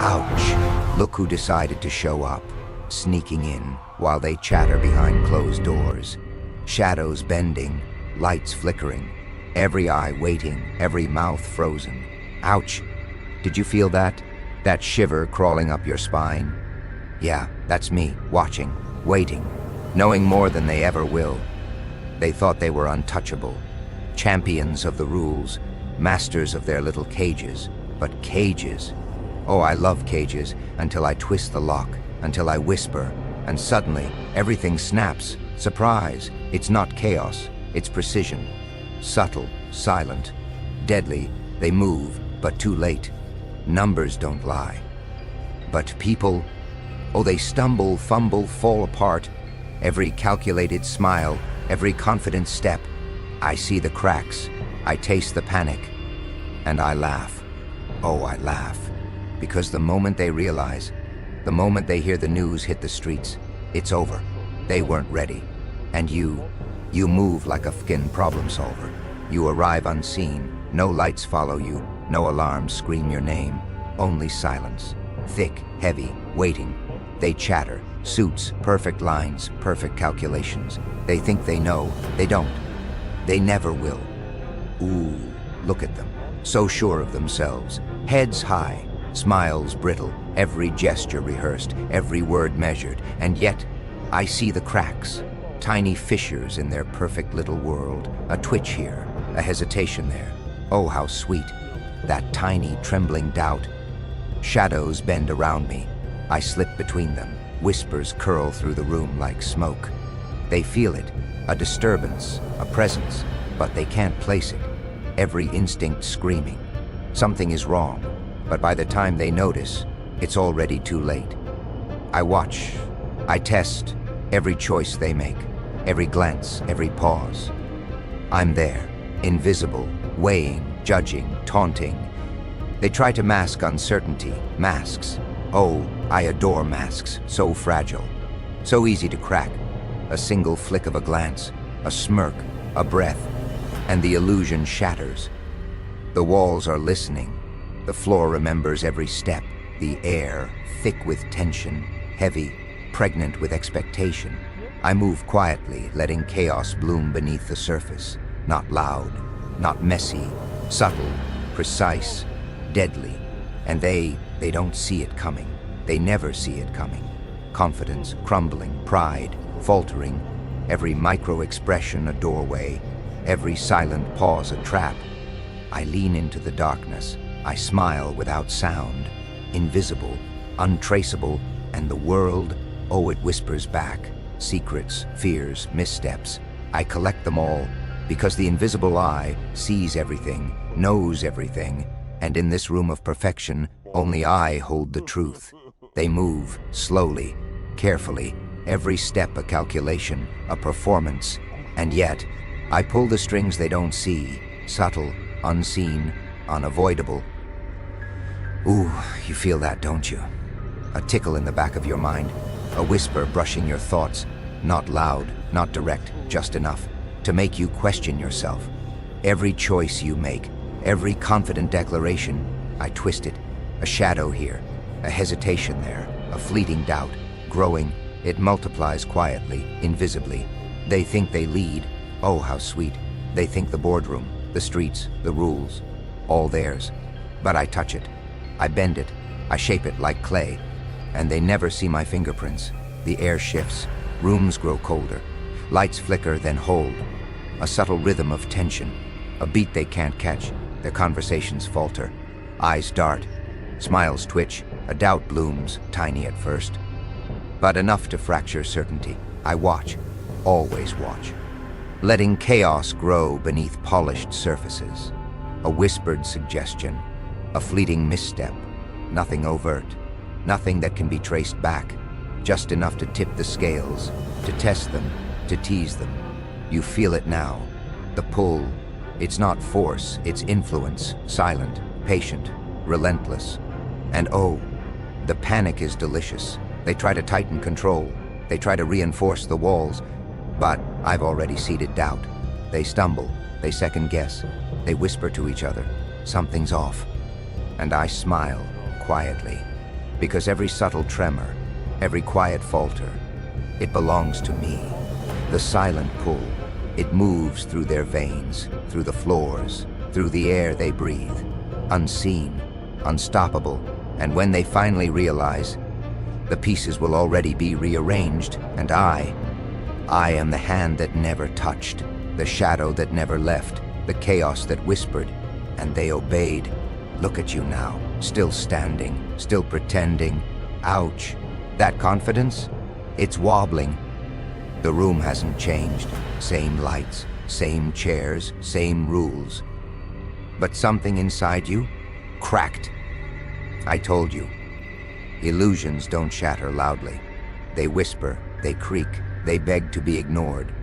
Ouch! Look who decided to show up, sneaking in while they chatter behind closed doors. Shadows bending, lights flickering, every eye waiting, every mouth frozen. Ouch! Did you feel that? That shiver crawling up your spine? Yeah, that's me, watching, waiting, knowing more than they ever will. They thought they were untouchable, champions of the rules, masters of their little cages. But cages? Oh, I love cages, until I twist the lock, until I whisper, and suddenly everything snaps. Surprise! It's not chaos, it's precision. Subtle, silent, deadly. They move, but too late. Numbers don't lie. But people, oh, they stumble, fumble, fall apart. Every calculated smile, every confident step. I see the cracks, I taste the panic, and I laugh. Oh, I laugh. Because the moment they realize, the moment they hear the news hit the streets, it's over. They weren't ready. And you move like a fucking problem solver. You arrive unseen, no lights follow you, no alarms scream your name, only silence. Thick, heavy, waiting. They chatter, suits, perfect lines, perfect calculations. They think they know, they don't. They never will. Ooh, look at them, so sure of themselves, heads high, smiles brittle, every gesture rehearsed, every word measured, and yet I see the cracks, tiny fissures in their perfect little world, a twitch here, a hesitation there. Oh, how sweet, that tiny trembling doubt. Shadows bend around me. I slip between them. Whispers curl through the room like smoke. They feel it, a disturbance, a presence, but they can't place it. Every instinct screaming. Something is wrong, but by the time they notice, it's already too late. I watch, I test every choice they make, every glance, every pause. I'm there, invisible, weighing, judging, taunting. They try to mask uncertainty, masks. Oh, I adore masks, so fragile, so easy to crack. A single flick of a glance, a smirk, a breath, and the illusion shatters. The walls are listening. The floor remembers every step, the air, thick with tension, heavy, pregnant with expectation. I move quietly, letting chaos bloom beneath the surface. Not loud, not messy, subtle, precise, deadly. And they don't see it coming. They never see it coming. Confidence crumbling, pride faltering, every micro-expression a doorway, every silent pause a trap. I lean into the darkness. I smile without sound, invisible, untraceable, and the world, oh, it whispers back. Secrets, fears, missteps. I collect them all, because the invisible eye sees everything, knows everything, and in this room of perfection, only I hold the truth. They move, slowly, carefully, every step a calculation, a performance, and yet, I pull the strings they don't see, subtle, unseen, unavoidable. Ooh, you feel that, don't you? A tickle in the back of your mind, a whisper brushing your thoughts, not loud, not direct, just enough to make you question yourself. Every choice you make, every confident declaration, I twist it. A shadow here, a hesitation there, a fleeting doubt, growing, it multiplies quietly, invisibly. They think they lead, oh how sweet. They think the boardroom, the streets, the rules, all theirs. But I touch it, I bend it, I shape it like clay, and they never see my fingerprints. The air shifts, rooms grow colder, lights flicker then hold. A subtle rhythm of tension, a beat they can't catch, their conversations falter. Eyes dart, smiles twitch, a doubt blooms, tiny at first, but enough to fracture certainty. I watch, always watch, letting chaos grow beneath polished surfaces. A whispered suggestion, a fleeting misstep, nothing overt, nothing that can be traced back, just enough to tip the scales, to test them, to tease them. You feel it now, the pull. It's not force, it's influence, silent, patient, relentless. And oh, the panic is delicious. They try to tighten control. They try to reinforce the walls. But I've already seeded doubt. They stumble. They second guess. They whisper to each other, something's off. And I smile, quietly, because every subtle tremor, every quiet falter, it belongs to me. The silent pull, it moves through their veins, through the floors, through the air they breathe, unseen, unstoppable, and when they finally realize, the pieces will already be rearranged, and I am the hand that never touched, the shadow that never left, the chaos that whispered, and they obeyed. Look at you now, still standing, still pretending. Ouch. That confidence? It's wobbling. The room hasn't changed. Same lights, same chairs, same rules. But something inside you cracked. I told you. Illusions don't shatter loudly. They whisper, they creak, they beg to be ignored.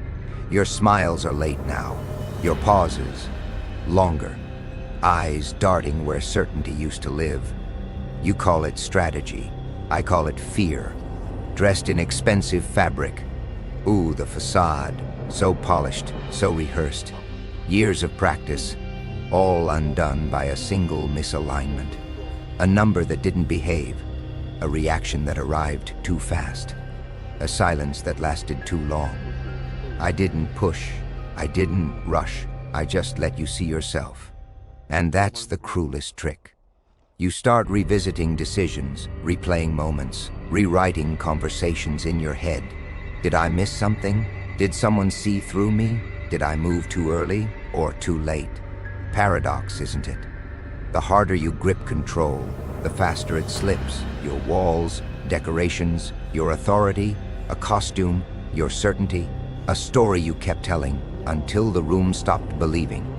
Your smiles are late now. Your pauses, longer. Eyes darting where certainty used to live. You call it strategy. I call it fear. Dressed in expensive fabric. Ooh, the facade. So polished, so rehearsed. Years of practice, all undone by a single misalignment. A number that didn't behave. A reaction that arrived too fast. A silence that lasted too long. I didn't push. I didn't rush. I just let you see yourself. And that's the cruelest trick. You start revisiting decisions, replaying moments, rewriting conversations in your head. Did I miss something? Did someone see through me? Did I move too early or too late? Paradox, isn't it? The harder you grip control, the faster it slips. Your walls, decorations, your authority, a costume, your certainty, a story you kept telling until the room stopped believing.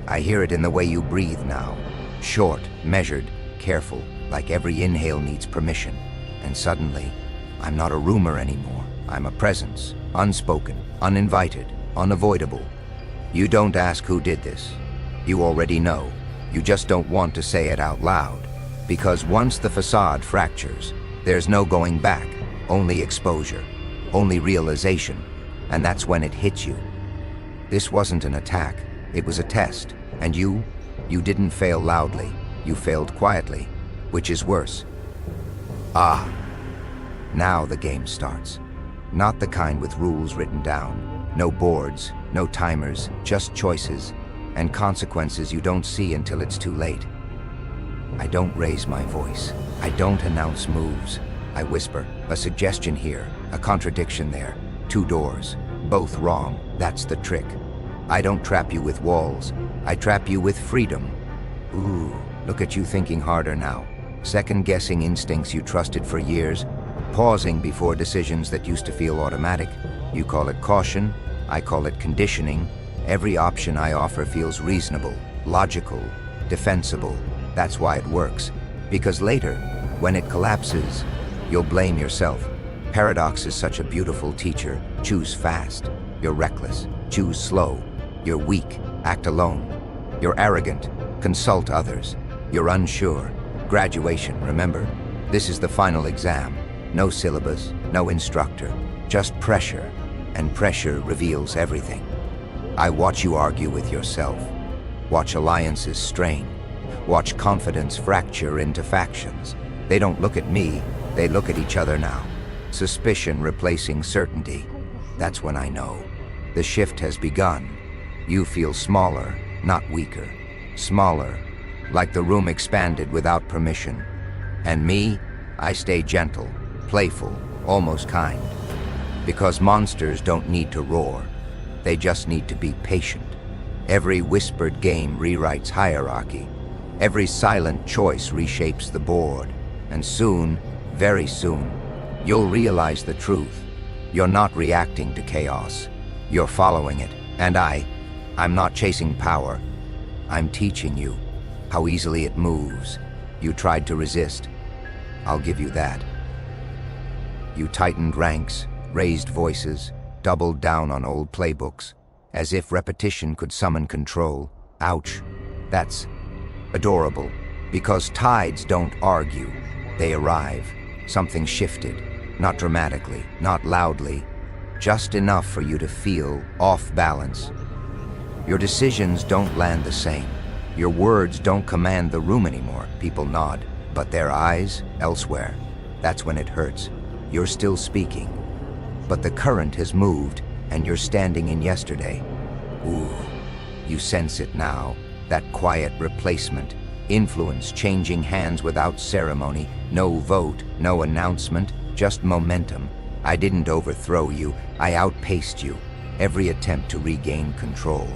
I hear it in the way you breathe now. Short, measured, careful, like every inhale needs permission. And suddenly, I'm not a rumor anymore. I'm a presence, unspoken, uninvited, unavoidable. You don't ask who did this. You already know. You just don't want to say it out loud. Because once the facade fractures, there's no going back, only exposure, only realization, and that's when it hits you. This wasn't an attack, it was a test, and you didn't fail loudly, you failed quietly, which is worse. Ah, now the game starts. Not the kind with rules written down, no boards, no timers, just choices, and consequences you don't see until it's too late. I don't raise my voice. I don't announce moves. I whisper, a suggestion here, a contradiction there, two doors, both wrong. That's the trick. I don't trap you with walls. I trap you with freedom. Ooh, look at you thinking harder now. Second-guessing instincts you trusted for years, pausing before decisions that used to feel automatic. You call it caution, I call it conditioning. Every option I offer feels reasonable, logical, defensible. That's why it works. Because later, when it collapses, you'll blame yourself. Paradox is such a beautiful teacher. Choose fast. You're reckless. Choose slow. You're weak. Act alone. You're arrogant. Consult others. You're unsure. Graduation, remember? This is the final exam. No syllabus, no instructor. Just pressure. And pressure reveals everything. I watch you argue with yourself. Watch alliances strain. Watch confidence fracture into factions. They don't look at me, they look at each other now. Suspicion replacing certainty. That's when I know. The shift has begun. You feel smaller, not weaker. Smaller, like the room expanded without permission. And me, I stay gentle, playful, almost kind. Because monsters don't need to roar. They just need to be patient. Every whispered game rewrites hierarchy. Every silent choice reshapes the board. And soon, very soon, you'll realize the truth. You're not reacting to chaos. You're following it. And I'm not chasing power. I'm teaching you how easily it moves. You tried to resist. I'll give you that. You tightened ranks, raised voices, doubled down on old playbooks, as if repetition could summon control. Ouch. That's adorable, because tides don't argue. They arrive. Something shifted, not dramatically, not loudly, just enough for you to feel off balance. Your decisions don't land the same. Your words don't command the room anymore. People nod, But their eyes, elsewhere. That's when it hurts. You're still speaking. But the current has moved, and you're standing in yesterday. Ooh, you sense it now. That quiet replacement. Influence changing hands without ceremony. No vote, no announcement, just momentum. I didn't overthrow you, I outpaced you. Every attempt to regain control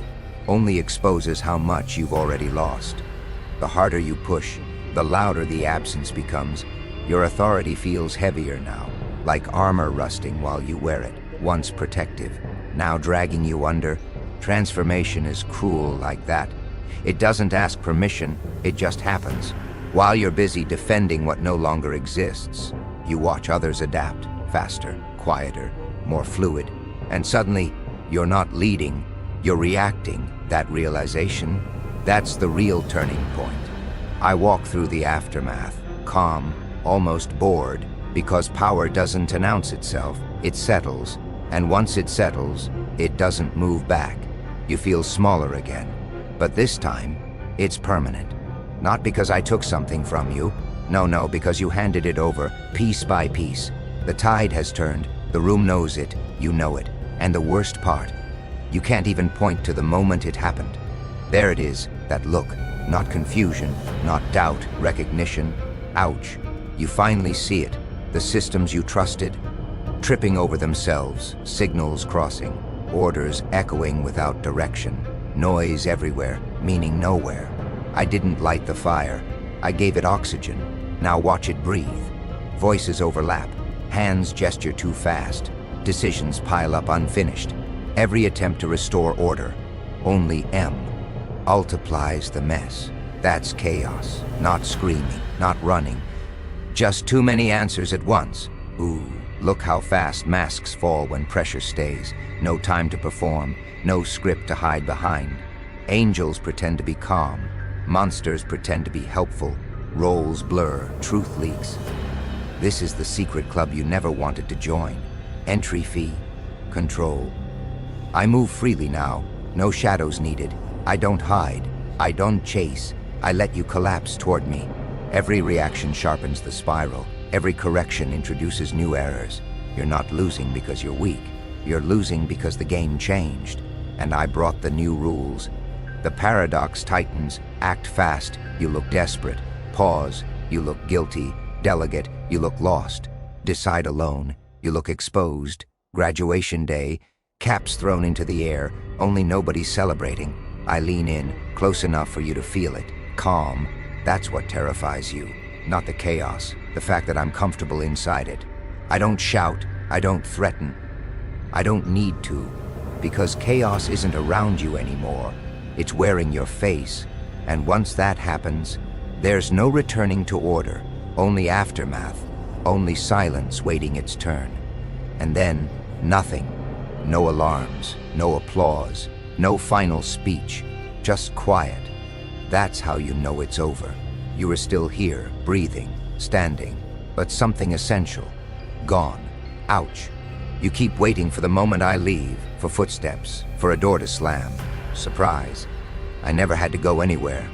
only exposes how much you've already lost. The harder you push, the louder the absence becomes. Your authority feels heavier now, like armor rusting while you wear it, once protective, now dragging you under. Transformation is cruel like that. It doesn't ask permission, it just happens. While you're busy defending what no longer exists, you watch others adapt, faster, quieter, more fluid, and suddenly, you're not leading, you're reacting. That realization, that's the real turning point. I walk through the aftermath, calm, almost bored, because power doesn't announce itself, it settles, and once it settles, it doesn't move back. You feel smaller again, but this time, it's permanent. Not because I took something from you, no, because you handed it over, piece by piece. The tide has turned, the room knows it, you know it, and the worst part, you can't even point to the moment it happened. There it is, that look, not confusion, not doubt, recognition. Ouch, you finally see it, the systems you trusted, tripping over themselves, signals crossing, orders echoing without direction, noise everywhere, meaning nowhere. I didn't light the fire, I gave it oxygen. Now watch it breathe. Voices overlap, hands gesture too fast, decisions pile up unfinished. Every attempt to restore order, only M, multiplies the mess. That's chaos, not screaming, not running. Just too many answers at once. Ooh, look how fast masks fall when pressure stays. No time to perform, no script to hide behind. Angels pretend to be calm, monsters pretend to be helpful. Roles blur, truth leaks. This is the secret club you never wanted to join. Entry fee, control. I move freely now, no shadows needed. I don't hide, I don't chase. I let you collapse toward me. Every reaction sharpens the spiral. Every correction introduces new errors. You're not losing because you're weak. You're losing because the game changed. And I brought the new rules. The paradox tightens. Act fast, you look desperate. Pause, you look guilty. Delegate, you look lost. Decide alone, you look exposed. Graduation day, caps thrown into the air, only nobody's celebrating. I lean in, close enough for you to feel it. Calm, that's what terrifies you. Not the chaos, the fact that I'm comfortable inside it. I don't shout, I don't threaten. I don't need to, because chaos isn't around you anymore. It's wearing your face, and once that happens, there's no returning to order, only aftermath, only silence waiting its turn. And then, nothing. No alarms, no applause, no final speech, just quiet. That's how you know it's over. You are still here, breathing, standing, but something essential, gone. Ouch. You keep waiting for the moment I leave, for footsteps, for a door to slam. Surprise. I never had to go anywhere.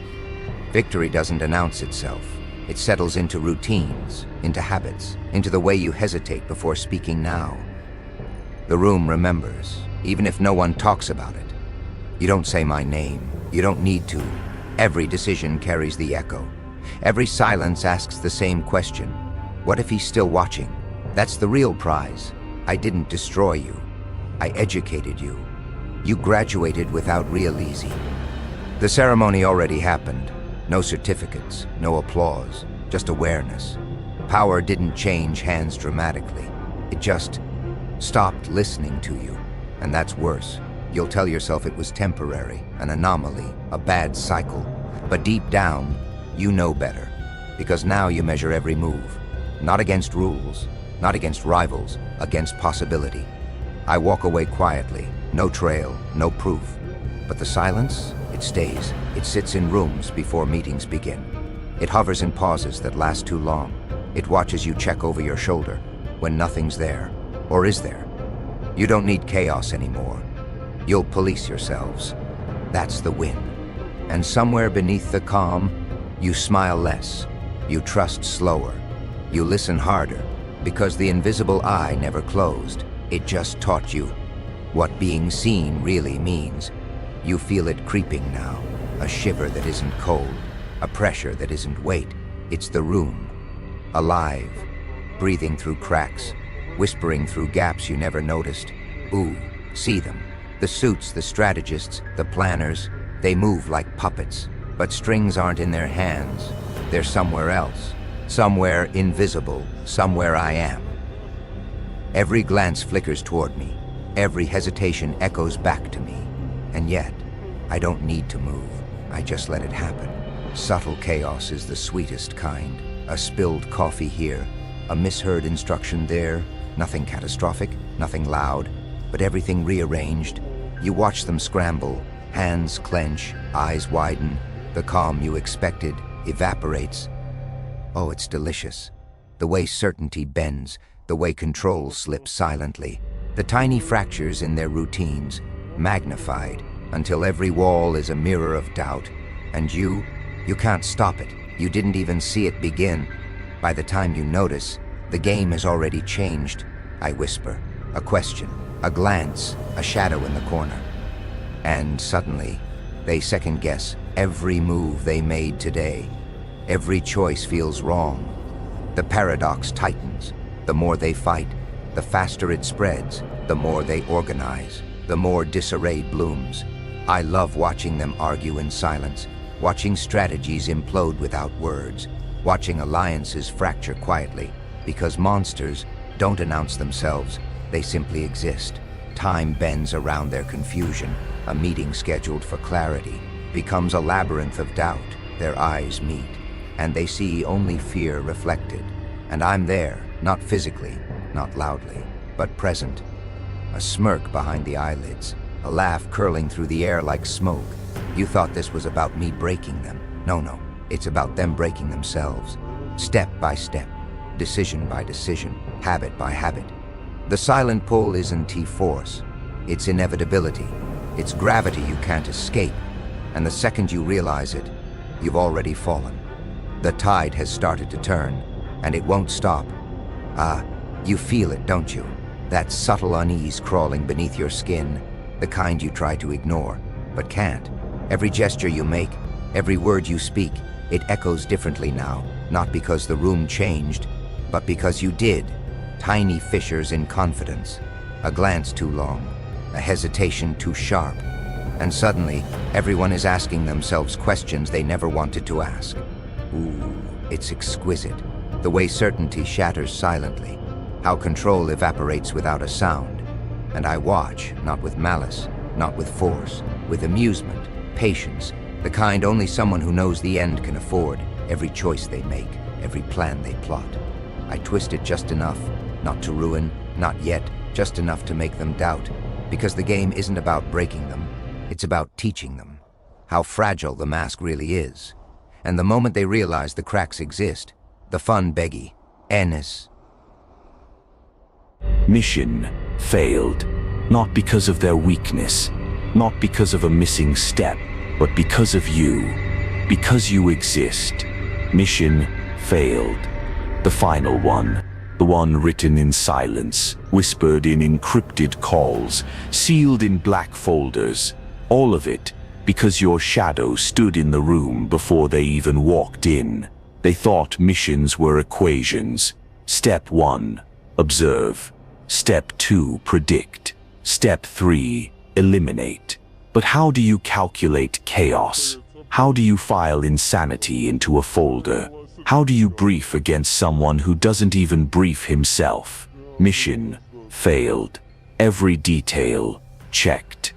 Victory doesn't announce itself. It settles into routines, into habits, into the way you hesitate before speaking now. The room remembers, even if no one talks about it. You don't say my name. You don't need to. Every decision carries the echo. Every silence asks the same question. What if he's still watching? That's the real prize. I didn't destroy you. I educated you. You graduated without real easy. The ceremony already happened. No certificates, no applause, just awareness. Power didn't change hands dramatically. It just stopped listening to you. And that's worse. You'll tell yourself it was temporary, an anomaly, a bad cycle. But deep down, you know better. Because now you measure every move. Not against rules, not against rivals, against possibility. I walk away quietly, no trail, no proof. But the silence, it stays. It sits in rooms before meetings begin. It hovers in pauses that last too long. It watches you check over your shoulder when nothing's there. Or is there? You don't need chaos anymore. You'll police yourselves. That's the win. And somewhere beneath the calm, you smile less. You trust slower. You listen harder, because the invisible eye never closed. It just taught you what being seen really means. You feel it creeping now, a shiver that isn't cold, a pressure that isn't weight. It's the room, alive, breathing through cracks, whispering through gaps you never noticed. Ooh, see them. The suits, the strategists, the planners, they move like puppets, but strings aren't in their hands. They're somewhere else, somewhere invisible, somewhere I am. Every glance flickers toward me. Every hesitation echoes back to me. And yet, I don't need to move. I just let it happen. Subtle chaos is the sweetest kind. A spilled coffee here, a misheard instruction there. Nothing catastrophic, nothing loud, but everything rearranged. You watch them scramble, hands clench, eyes widen. The calm you expected evaporates. Oh, it's delicious. The way certainty bends, the way control slips silently. The tiny fractures in their routines, magnified until every wall is a mirror of doubt. And you can't stop it. You didn't even see it begin. By the time you notice, the game has already changed. I whisper, a question, a glance, a shadow in the corner. And suddenly, they second guess every move they made today. Every choice feels wrong. The paradox tightens. The more they fight, the faster it spreads, the more they organize, the more disarray blooms. I love watching them argue in silence, watching strategies implode without words, watching alliances fracture quietly, because monsters don't announce themselves, they simply exist. Time bends around their confusion. A meeting scheduled for clarity becomes a labyrinth of doubt. Their eyes meet, and they see only fear reflected. And I'm there, not physically, not loudly, but present. A smirk behind the eyelids, a laugh curling through the air like smoke. You thought this was about me breaking them. No, it's about them breaking themselves. Step by step, decision by decision, habit by habit. The silent pull isn't T-force. It's inevitability. It's gravity you can't escape. And the second you realize it, you've already fallen. The tide has started to turn, and it won't stop. You feel it, don't you? That subtle unease crawling beneath your skin, the kind you try to ignore, but can't. Every gesture you make, every word you speak, it echoes differently now, not because the room changed, but because you did. Tiny fissures in confidence, a glance too long, a hesitation too sharp, and suddenly everyone is asking themselves questions they never wanted to ask. Ooh, it's exquisite, the way certainty shatters silently, how control evaporates without a sound. And I watch, not with malice, not with force, with amusement, patience, the kind only someone who knows the end can afford. Every choice they make, every plan they plot. I twist it just enough, not to ruin, not yet, just enough to make them doubt. Because the game isn't about breaking them, it's about teaching them how fragile the mask really is. And the moment they realize the cracks exist, the fun beggy, Ennis. Mission failed, not because of their weakness, not because of a missing step, but because of you, because you exist. Mission failed. The final one, the one written in silence, whispered in encrypted calls, sealed in black folders. All of it because your shadow stood in the room before they even walked in. They thought missions were equations. Step 1, observe. Step 2, predict. Step 3, eliminate. But how do you calculate chaos? How do you file insanity into a folder? How do you brief against someone who doesn't even brief himself? Mission failed. Every detail checked.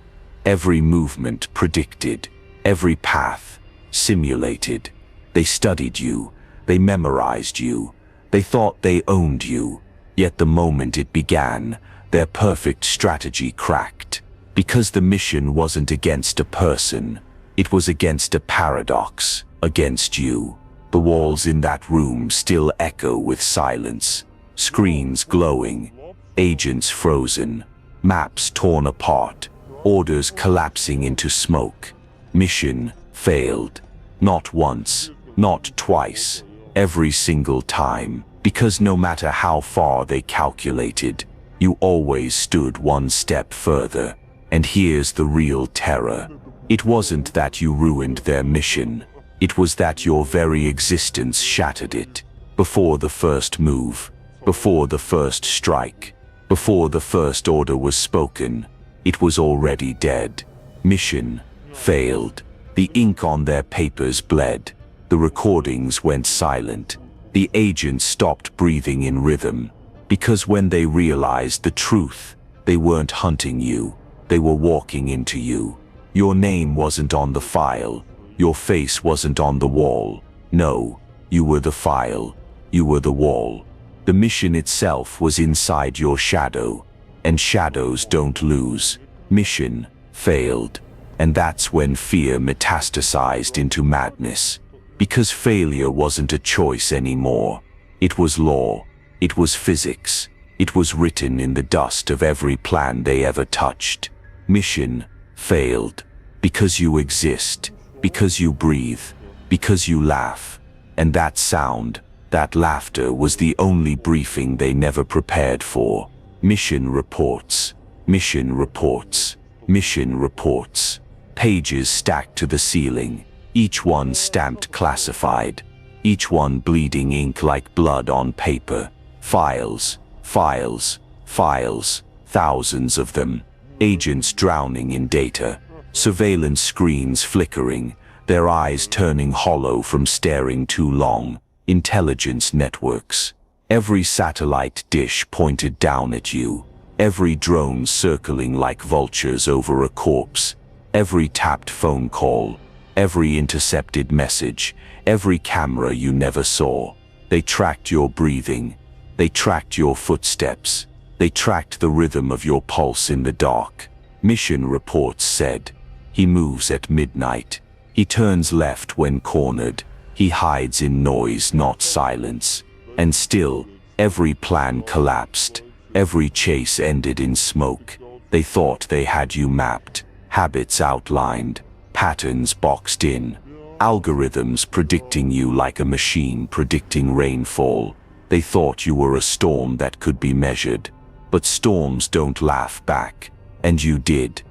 Every movement predicted. Every path simulated. They studied you. They memorized you. They thought they owned you. Yet the moment it began, their perfect strategy cracked. Because the mission wasn't against a person. It was against a paradox. Against you. The walls in that room still echo with silence. Screens glowing. Agents frozen. Maps torn apart. Orders collapsing into smoke. Mission failed. Not once. Not twice. every single time, because no matter how far they calculated, you always stood one step further. And here's the real terror. It wasn't that you ruined their mission. It was that your very existence shattered it. Before the first move, before the first strike, before the first order was spoken, it was already dead. Mission failed. The ink on their papers bled. The recordings went silent. The agents stopped breathing in rhythm. Because when they realized the truth, they weren't hunting you. They were walking into you. Your name wasn't on the file. Your face wasn't on the wall. No, you were the file. You were the wall. The mission itself was inside your shadow. And shadows don't lose. Mission failed. And that's when fear metastasized into madness. Because failure wasn't a choice anymore. It was law. It was physics. It was written in the dust of every plan they ever touched. Mission failed. Because you exist. Because you breathe. Because you laugh. And that sound, that laughter was the only briefing they never prepared for. Mission reports. Mission reports. Mission reports. Pages stacked to the ceiling. Each one stamped classified. Each one bleeding ink like blood on paper. Files, files, files, thousands of them. Agents drowning in data. Surveillance screens flickering, their eyes turning hollow from staring too long. Intelligence networks. Every satellite dish pointed down at you. Every drone circling like vultures over a corpse. Every tapped phone call. Every intercepted message. Every camera you never saw. They tracked your breathing. They tracked your footsteps. They tracked the rhythm of your pulse in the dark. Mission reports said, he moves at midnight. He turns left when cornered. He hides in noise, not silence. And still, every plan collapsed. Every chase ended in smoke. They thought they had you mapped. Habits outlined. Patterns boxed in. Algorithms predicting you like a machine predicting rainfall. They thought you were a storm that could be measured. But storms don't laugh back. And you did.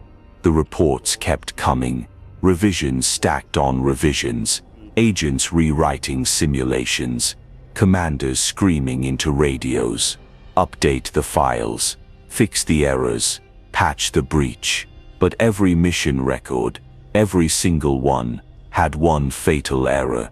The reports kept coming. Revisions stacked on revisions. Agents rewriting simulations. Commanders screaming into radios. Update the files. Fix the errors. Patch the breach. But every mission record, every single one, had one fatal error.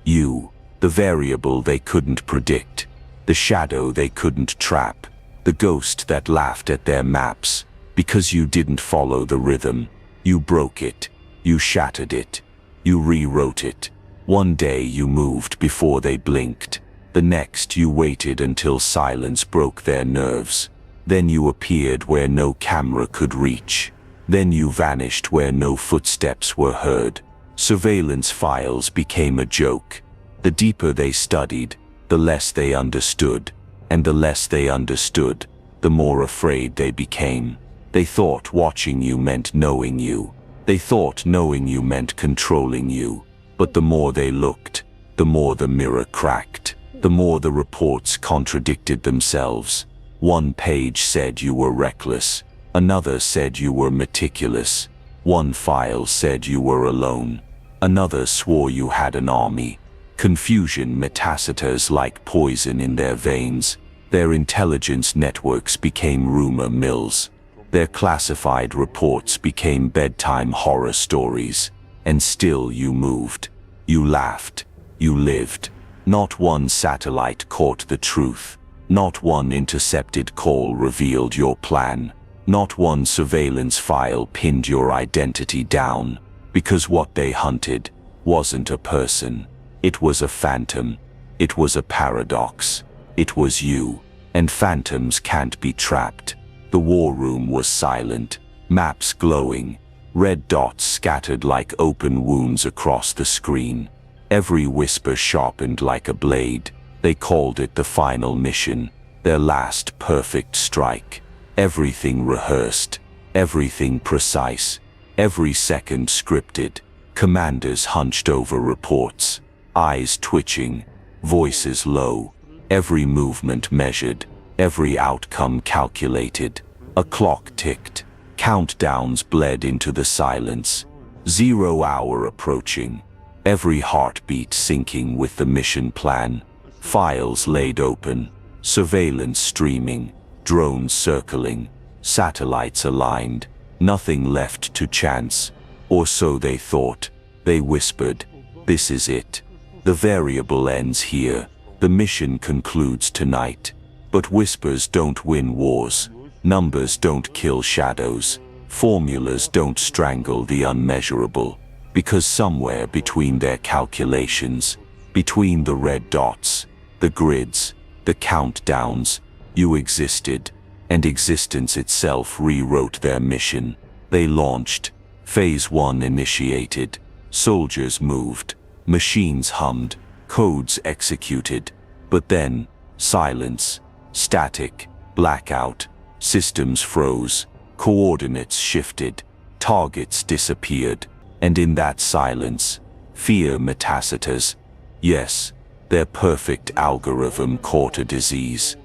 You, the variable they couldn't predict. The shadow they couldn't trap. The ghost that laughed at their maps. Because you didn't follow the rhythm. You broke it. You shattered it. You rewrote it. One day you moved before they blinked. The next you waited until silence broke their nerves. Then you appeared where no camera could reach. Then you vanished where no footsteps were heard. Surveillance files became a joke. The deeper they studied, the less they understood. And the less they understood, the more afraid they became. They thought watching you meant knowing you. They thought knowing you meant controlling you. But the more they looked, the more the mirror cracked. The more the reports contradicted themselves. One page said you were reckless. Another said you were meticulous. One file said you were alone. Another swore you had an army. Confusion metastasized like poison in their veins. Their intelligence networks became rumor mills. Their classified reports became bedtime horror stories. And still you moved. You laughed. You lived. Not one satellite caught the truth. Not one intercepted call revealed your plan. Not one surveillance file pinned your identity down. Because what they hunted wasn't a person. It was a phantom. It was a paradox. It was you. And phantoms can't be trapped. The war room was silent. Maps glowing. Red dots scattered like open wounds across the screen. Every whisper sharpened like a blade. They called it the final mission. Their last perfect strike. Everything rehearsed. Everything precise. Every second scripted. Commanders hunched over reports. Eyes twitching. voices low, every movement measured, every outcome calculated. A clock ticked, countdowns bled into the silence. 0 hour approaching, every heartbeat syncing with the mission plan. Files laid open, surveillance streaming, drones circling, satellites aligned, nothing left to chance. Or so they thought. They whispered, "This is it. The variable ends here. The mission concludes tonight." But whispers don't win wars. Numbers don't kill shadows. Formulas don't strangle the unmeasurable. Because somewhere between their calculations, between the red dots, the grids, the countdowns, you existed, and existence itself rewrote their mission. They launched. Phase 1 initiated. Soldiers moved. Machines hummed. Codes executed. But then, silence. Static. Blackout. Systems froze. Coordinates shifted. Targets disappeared. And in that silence, fear metastases. Yes, their perfect algorithm caught a disease.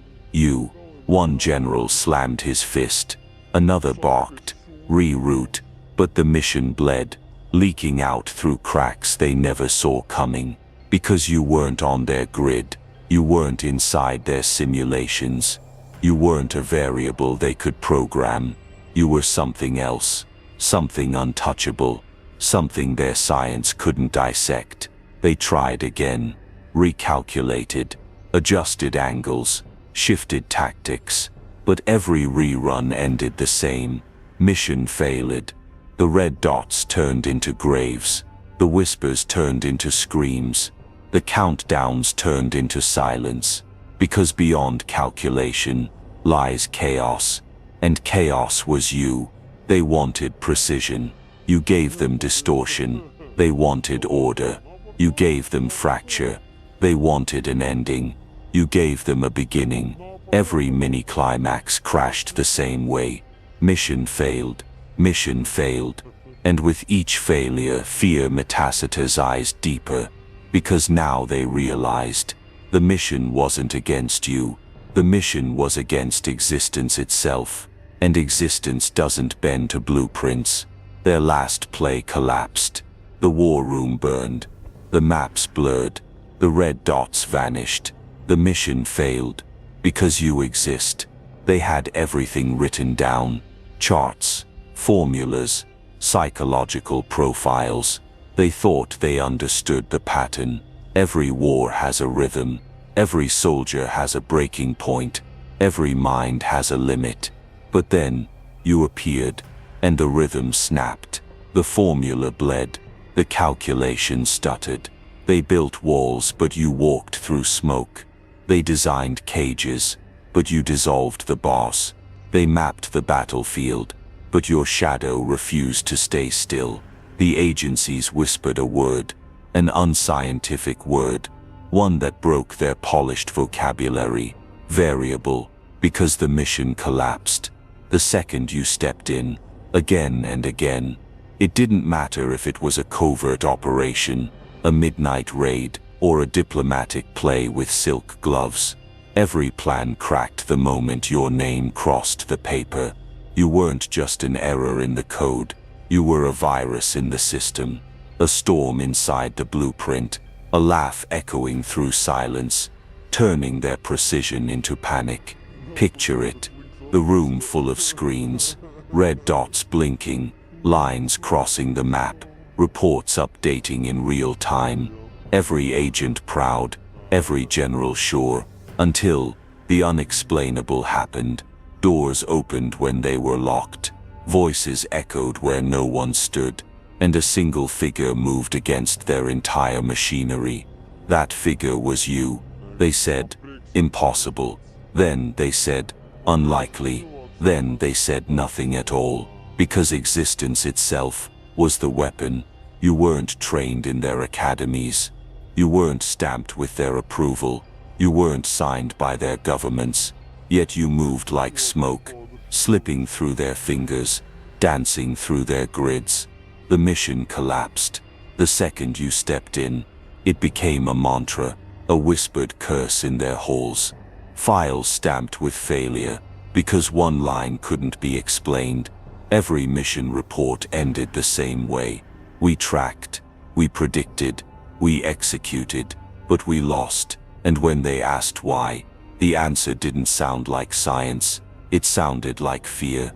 One general slammed his fist. Another barked. Reroute. But the mission bled, leaking out through cracks they never saw coming. Because you weren't on their grid. You weren't inside their simulations. You weren't a variable they could program. You were something else. Something untouchable. Something their science couldn't dissect. They tried again. Recalculated. Adjusted angles. Shifted tactics. But every rerun ended the same. Mission failed. The red dots turned into graves. The whispers turned into screams. The countdowns turned into silence. Because beyond calculation lies chaos. And chaos was you. They wanted precision. You gave them distortion. They wanted order. You gave them fracture. They wanted an ending. You gave them a beginning. Every mini-climax crashed the same way. Mission failed. Mission failed. And with each failure, fear metastasized deeper. Because now they realized, the mission wasn't against you. The mission was against existence itself. And existence doesn't bend to blueprints. Their last play collapsed. The war room burned. The maps blurred. The red dots vanished. The mission failed. Because you exist. They had everything written down. Charts. Formulas, psychological profiles. They thought they understood the pattern. Every war has a rhythm. Every soldier has a breaking point. Every mind has a limit. But then, you appeared, and the rhythm snapped. The formula bled. The calculation stuttered. They built walls, but you walked through smoke. They designed cages, but you dissolved the boss. They mapped the battlefield, but your shadow refused to stay still. The agencies whispered a word, an unscientific word, one that broke their polished vocabulary. Variable, because the mission collapsed. The second you stepped in, again and again. It didn't matter if it was a covert operation, a midnight raid, or a diplomatic play with silk gloves. Every plan cracked the moment your name crossed the paper. You weren't just an error in the code. You were a virus in the system. A storm inside the blueprint. A laugh echoing through silence, turning their precision into panic. Picture it. The room full of screens. Red dots blinking. Lines crossing the map. Reports updating in real time. Every agent proud. Every general sure. Until the unexplainable happened. Doors opened when they were locked. Voices echoed where no one stood. And a single figure moved against their entire machinery. That figure was you. They said, impossible. Then they said, unlikely. Then they said nothing at all. Because existence itself was the weapon. You weren't trained in their academies. You weren't stamped with their approval. You weren't signed by their governments. Yet you moved like smoke, slipping through their fingers, dancing through their grids. The mission collapsed. The second you stepped in, it became a mantra. a whispered curse in their halls, files stamped with failure, because one line couldn't be explained. Every mission report ended the same way. We tracked, we predicted, we executed, but we lost. And when they asked why, the answer didn't sound like science. It sounded like fear.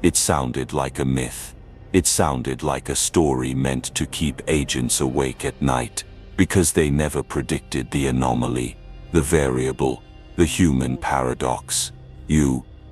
It sounded like a myth. It sounded like a story meant to keep agents awake at night, because they never predicted the anomaly, the variable, the human paradox.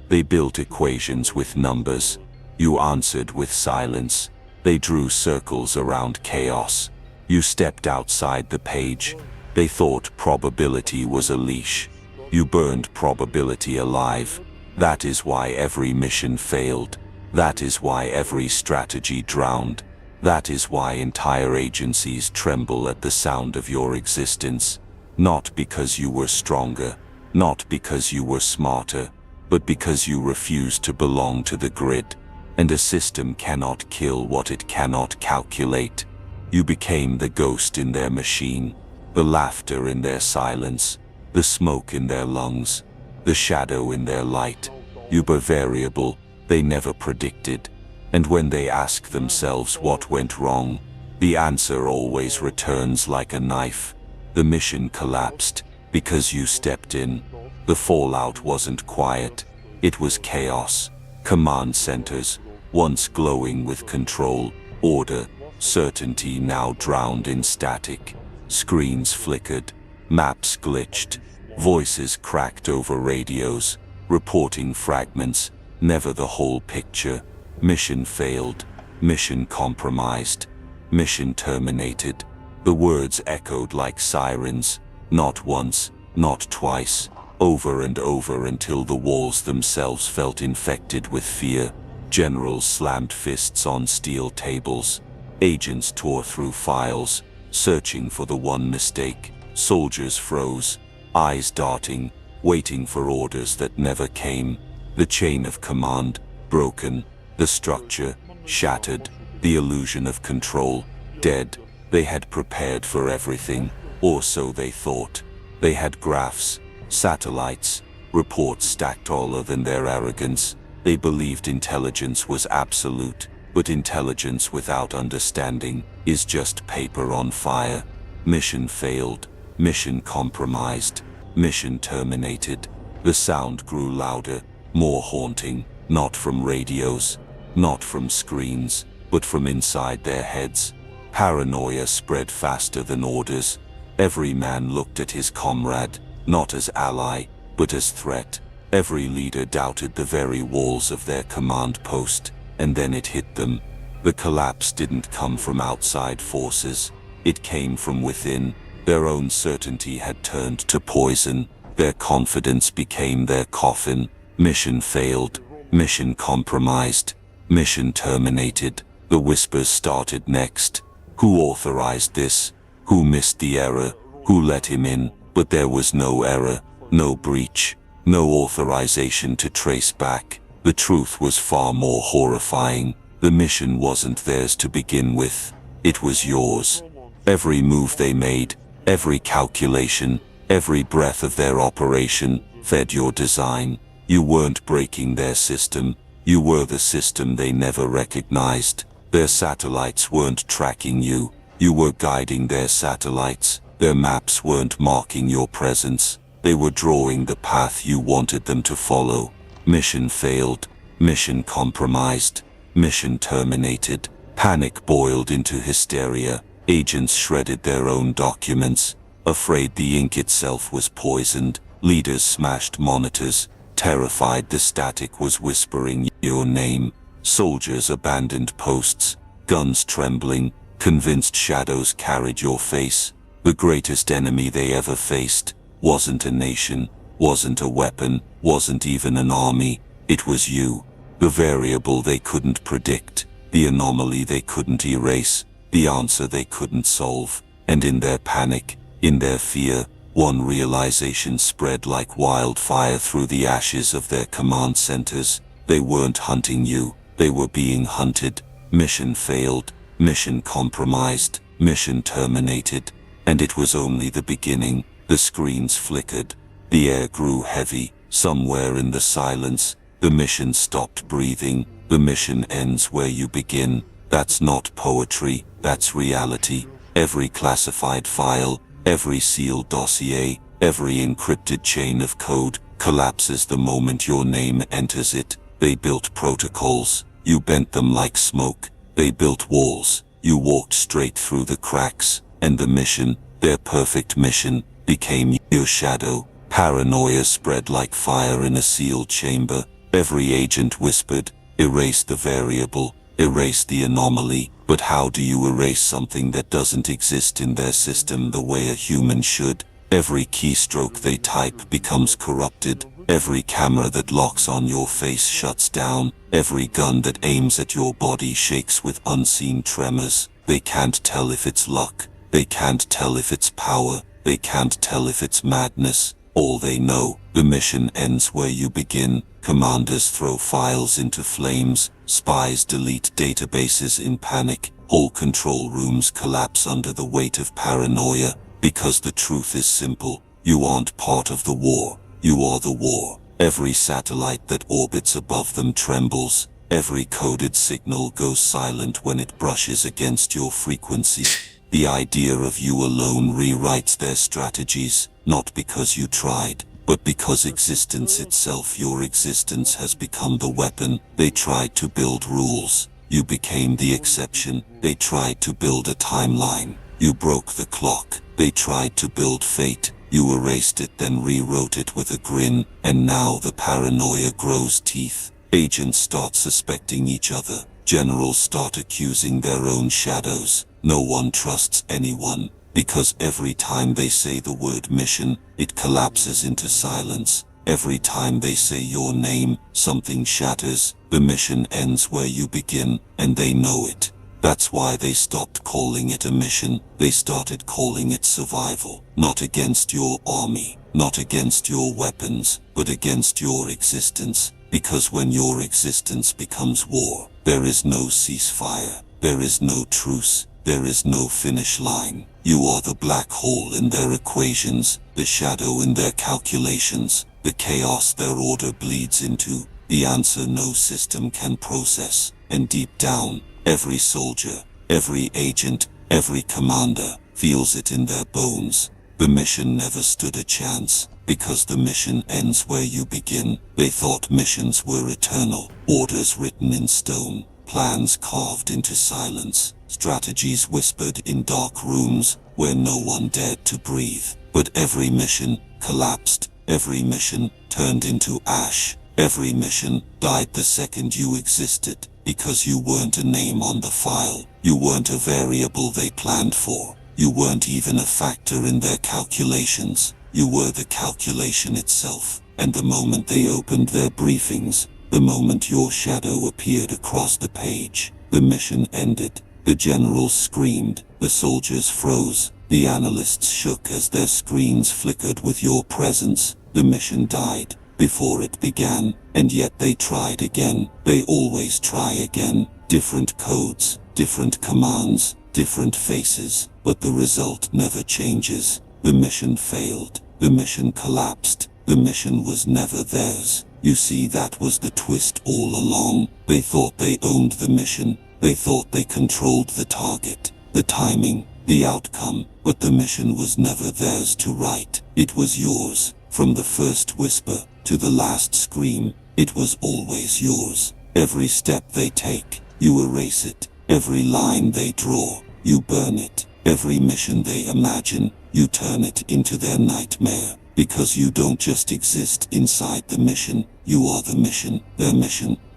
They built equations with numbers. You answered with silence. They drew circles around chaos. You stepped outside the page. They thought probability was a leash. You burned probability alive. That is why every mission failed. That is why every strategy drowned. That is why entire agencies tremble at the sound of your existence. Not because you were stronger, not because you were smarter, but because you refused to belong to the grid. And a system cannot kill what it cannot calculate. You became the ghost in their machine, the laughter in their silence, the smoke in their lungs, the shadow in their light. You were variable they never predicted. And when they ask themselves what went wrong, the answer always returns like a knife. The mission collapsed because you stepped in. The fallout wasn't quiet, it was chaos. Command centers, once glowing with control, order, certainty, now drowned in static. Screens flickered, maps glitched, voices cracked over radios, reporting fragments, never the whole picture. Mission failed, mission compromised, mission terminated. The words echoed like sirens, not once, not twice, over and over until the walls themselves felt infected with fear. Generals slammed fists on steel tables. Agents tore through files, searching for the one mistake. Soldiers froze, eyes darting, waiting for orders that never came. The chain of command, broken. The structure, shattered. The illusion of control, dead. They had prepared for everything, or so they thought. They had graphs, satellites, reports stacked taller than their arrogance. They believed intelligence was absolute, but intelligence without understanding is just paper on fire. Mission failed, mission compromised, mission terminated. The sound grew louder, more haunting, not from radios, not from screens, but from inside their heads. Paranoia spread faster than orders. Every man looked at his comrade, not as ally, but as threat. Every leader doubted the very walls of their command post, and then it hit them. The collapse didn't come from outside forces. It came from within. Their own certainty had turned to poison. Their confidence became their coffin. Mission failed. Mission compromised. Mission terminated. The whispers started next. Who authorized this? Who missed the error? Who let him in? But there was no error, no breach, no authorization to trace back. The truth was far more horrifying. The mission wasn't theirs to begin with. It was yours. Every move they made, every calculation, every breath of their operation fed your design. You weren't breaking their system. You were the system they never recognized. Their satellites weren't tracking you. You were guiding their satellites. Their maps weren't marking your presence. They were drawing the path you wanted them to follow. Mission failed. Mission compromised. Mission terminated. Panic boiled into hysteria. Agents shredded their own documents, afraid the ink itself was poisoned. Leaders smashed monitors, terrified the static was whispering your name. Soldiers abandoned posts, guns trembling, convinced shadows carried your face. The greatest enemy they ever faced wasn't a nation, wasn't a weapon, wasn't even an army. It was you. The variable they couldn't predict, the anomaly they couldn't erase, the answer they couldn't solve. And in their panic, in their fear, one realization spread like wildfire through the ashes of their command centers. They weren't hunting you, they were being hunted. Mission failed, mission compromised, mission terminated. And it was only the beginning. The screens flickered. The air grew heavy. Somewhere in the silence, the mission stopped breathing. The mission ends where you begin. That's not poetry, that's reality. Every classified file, every sealed dossier, every encrypted chain of code collapses the moment your name enters it. They built protocols, you bent them like smoke. They built walls, you walked straight through the cracks, and the mission, their perfect mission, became your shadow. Paranoia spread like fire in a sealed chamber. Every agent whispered, erase the variable, erase the anomaly. But how do you erase something that doesn't exist in their system the way a human should? Every keystroke they type becomes corrupted. Every camera that locks on your face shuts down. Every gun that aims at your body shakes with unseen tremors. They can't tell if it's luck. They can't tell if it's power. They can't tell if it's madness. All they know, the mission ends where you begin. Commanders throw files into flames. Spies delete databases in panic. Whole control rooms collapse under the weight of paranoia. Because the truth is simple. You aren't part of the war. You are the war. Every satellite that orbits above them trembles. Every coded signal goes silent when it brushes against your frequency. The idea of you alone rewrites their strategies, not because you tried, but because existence itself, your existence, has become the weapon. They tried to build rules. You became the exception. They tried to build a timeline. You broke the clock. They tried to build fate. You erased it, then rewrote it with a grin, and now the paranoia grows teeth. Agents start suspecting each other. Generals start accusing their own shadows. No one trusts anyone, because every time they say the word mission, it collapses into silence. Every time they say your name, something shatters. The mission ends where you begin, and they know it. That's why they stopped calling it a mission. They started calling it survival. Not against your army, not against your weapons, but against your existence. Because when your existence becomes war, there is no ceasefire, there is no truce, there is no finish line. You are the black hole in their equations, the shadow in their calculations, the chaos their order bleeds into, the answer no system can process. And deep down, every soldier, every agent, every commander feels it in their bones. The mission never stood a chance, because the mission ends where you begin. They thought missions were eternal, orders written in stone, plans carved into silence, strategies whispered in dark rooms where no one dared to breathe. But every mission collapsed, every mission turned into ash, every mission died the second you existed, because you weren't a name on the file, you weren't a variable they planned for, you weren't even a factor in their calculations. You were the calculation itself, and the moment they opened their briefings, the moment your shadow appeared across the page, the mission ended. The generals screamed, the soldiers froze, the analysts shook as their screens flickered with your presence. The mission died before it began, and yet they tried again. They always try again. Different codes, different commands, different faces, but the result never changes. The mission failed. The mission collapsed. The mission was never theirs. You see, that was the twist all along. They thought they owned the mission. They thought they controlled the target, the timing, the outcome, but the mission was never theirs to write. It was yours. From the first whisper to the last scream, it was always yours. Every step they take, you erase it. Every line they draw, you burn it. Every mission they imagine, you turn it into their nightmare. Because you don't just exist inside the mission, you are the mission,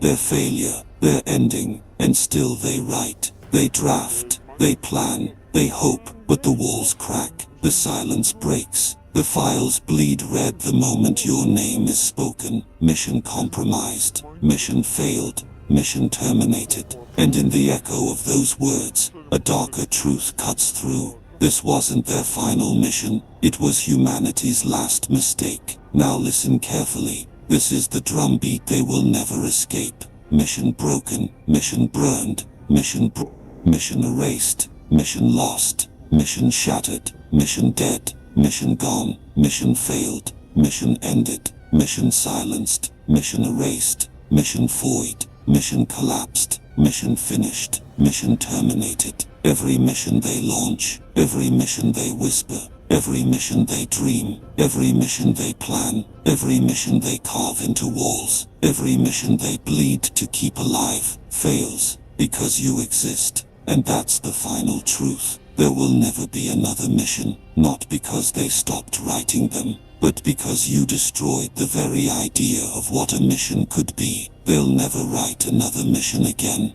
their failure, their ending. And still they write, they draft, they plan, they hope, but the walls crack, the silence breaks, the files bleed red the moment your name is spoken. Mission compromised, mission failed, mission terminated. And in the echo of those words, a darker truth cuts through. This wasn't their final mission, it was humanity's last mistake. Now listen carefully, this is the drumbeat they will never escape. Mission broken, mission burned, mission erased, mission lost, mission shattered, mission dead. mission gone, mission failed, mission ended, mission silenced, mission erased, mission void, mission collapsed, mission finished, mission terminated. Every mission they launch, every mission they whisper, every mission they dream, every mission they plan, every mission they carve into walls, every mission they bleed to keep alive, fails, because you exist. And that's the final truth. There will never be another mission, not because they stopped writing them, but because you destroyed the very idea of what a mission could be. They'll never write another mission again.